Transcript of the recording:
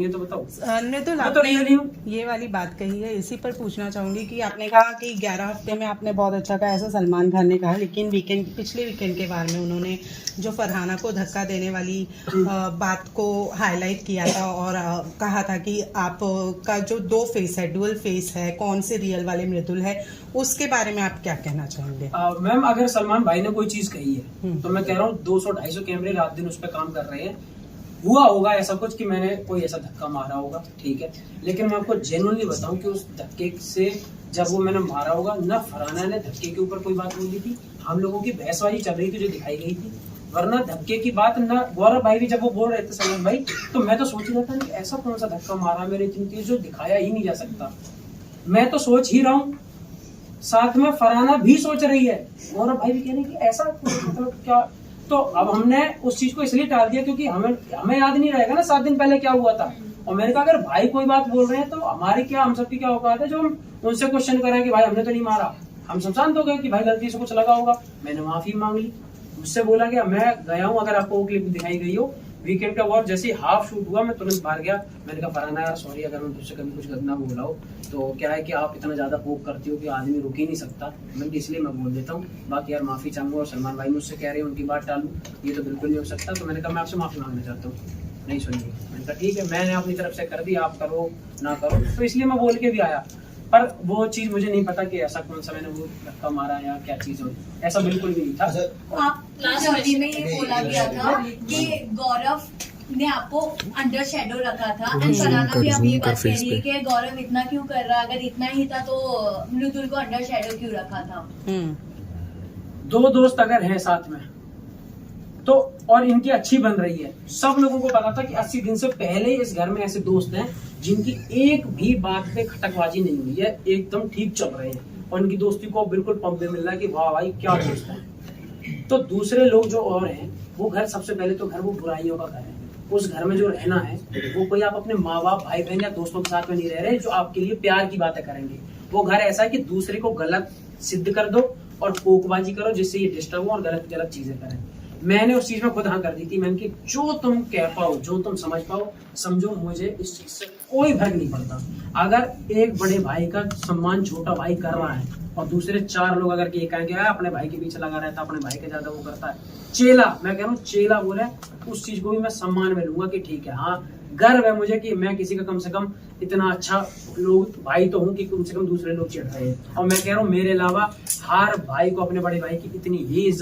ये तो बताओ। मृदुल, मैं तो आपने रियल ही हूँ। ये वाली बात कही है, इसी पर पूछना चाहूंगी कि आपने कहा कि 11 हफ्ते में आपने बहुत अच्छा कहा, ऐसा सलमान खान ने कहा, लेकिन पिछले वीकेंड के बारे में उन्होंने जो फरहाना को धक्का देने वाली बात को हाईलाइट किया था और कहा था कि आपका जो दो फेस है, डुअल फेस है, कौन से रियल वाले मृदुल है, उसके बारे में आप क्या कहना चाहेंगे? मैम, अगर सलमान भाई ने कोई चीज कही है तो मैं कह रहा हूँ 200-250 कैमरे रात दिन उस पर काम कर रहे हैं। हुआ होगा ऐसा कुछ कि मैंने कोई ऐसा धक्का मारा होगा, ठीक है, लेकिन मैं आपको जेन्युइनली बताऊं कि उस धक्के से जब वो मैंने मारा होगा ना, फरहाना ने धक्के के ऊपर कोई बात बोली थी, हम लोगों की बहसबाजी चल रही थी जो दिखाई गई थी, वरना धक्के की बात ना। गौरव भाई भी जब वो बोल रहे थे सलमान भाई, तो मैं तो सोच रहा था कि ऐसा कौन सा धक्का मारा मेरे इतनी तेज जो दिखाया ही नहीं जा सकता। मैं तो सोच ही रहा हूँ, साथ में फरहाना भी सोच रही है, गौरव भाई भी कह रहे हैं कि ऐसा मतलब क्या। तो अब हमने उस चीज को इसलिए टाल दिया क्योंकि हमें याद नहीं रहेगा ना 7 दिन पहले क्या हुआ था। और मैंने कहा अगर भाई कोई बात बोल रहे हैं तो हमारी क्या, हम सबकी क्या औकात है जो हम उनसे क्वेश्चन करें कि भाई हमने तो नहीं मारा। हम सब शांत हो गए कि भाई गलती से कुछ लगा होगा। मैंने माफी मांग ली, मुझसे बोला गया, मैं गया हूँ, अगर आपको वो क्लिप दिखाई गई हो वीकेंड का वॉर, जैसे हाफ शूट हुआ मैं तुरंत बाहर गया। मैंने कहा फरहाना यार सॉरी अगर मैं तुझसे कभी कुछ गंदा बोला हो, तो क्या है कि आप इतना ज्यादा होप करती हो कि आदमी रुक ही नहीं सकता, मैं इसलिए मैं बोल देता हूँ। बाकी यार माफी चाहूंगा, और सलमान भाई मुझसे कह रहे हैं उनकी बात टालूं, ये तो बिल्कुल नहीं हो सकता। तो मैंने कहा मैं आपसे माफी मांगना चाहता हूँ, नहीं सुनिए। मैंने कहा ठीक है, मैंने अपनी तरफ से कर दी, आप करो ना करो, तो इसलिए मैं बोल के भी आया। पर वो चीज मुझे नहीं पता कि ऐसा कौन सा मैंने वो धक्का मारा या क्या चीज हो, ऐसा बिल्कुल भी नहीं था। आप जर्नी में ये बोला गया था कि गौरव ने आपको अंडर शेडो रखा था, एंड फरहाना भी अब ये बात कह रही है कि गौरव इतना क्यों कर रहा है, अगर इतना ही था तो मृदुल को अंडर शेडो क्यों रखा था? दो दोस्त अगर हैं साथ में तो, और इनकी अच्छी बन रही है, सब लोगों को पता था कि 80 दिन से पहले इस घर में ऐसे दोस्त हैं जिनकी एक भी बात पे खटकबाजी नहीं हुई है, एकदम ठीक चल रहे हैं, और इनकी दोस्ती को बिल्कुल पंप में मिल रहा है कि वाह भाई क्या दोस्त है। तो दूसरे लोग जो और हैं, वो घर, सबसे पहले तो घर वो बुराइयों का घर है। उस घर में जो रहना है वो कोई आप अपने माँ बाप, भाई बहन या दोस्तों के साथ में नहीं रह रहे जो आपके लिए प्यार की बातें करेंगे। वो घर ऐसा है कि दूसरे को गलत सिद्ध कर दो और पोकबाजी करो जिससे ये डिस्टर्ब हो और गलत गलत चीजें करें। मैंने उस चीज में खुद हाँ कर दी थी। मैंने कि जो तुम कह पाओ, जो तुम समझ पाओ समझो, मुझे इस चीज से कोई फर्क नहीं पड़ता। अगर एक बड़े भाई का सम्मान छोटा भाई कर रहा है और दूसरे 4 लोग अगर ये कहेंगे अपने भाई के पीछे लगा रहता है, अपने भाई के ज्यादा वो करता है, चेला, मैं कह रहा हूँ चेला बोले, उस चीज को भी मैं सम्मान में लूंगा कि ठीक है, हाँ गर्व है मुझे कि मैं किसी का कम से कम इतना अच्छा लोग भाई तो हूँ कि कम से कम दूसरे लोग चिढ़ रहे हैं। और मैं कह रहा हूँ मेरे अलावा हर भाई को अपने बड़े भाई की इतनी ही इज्जत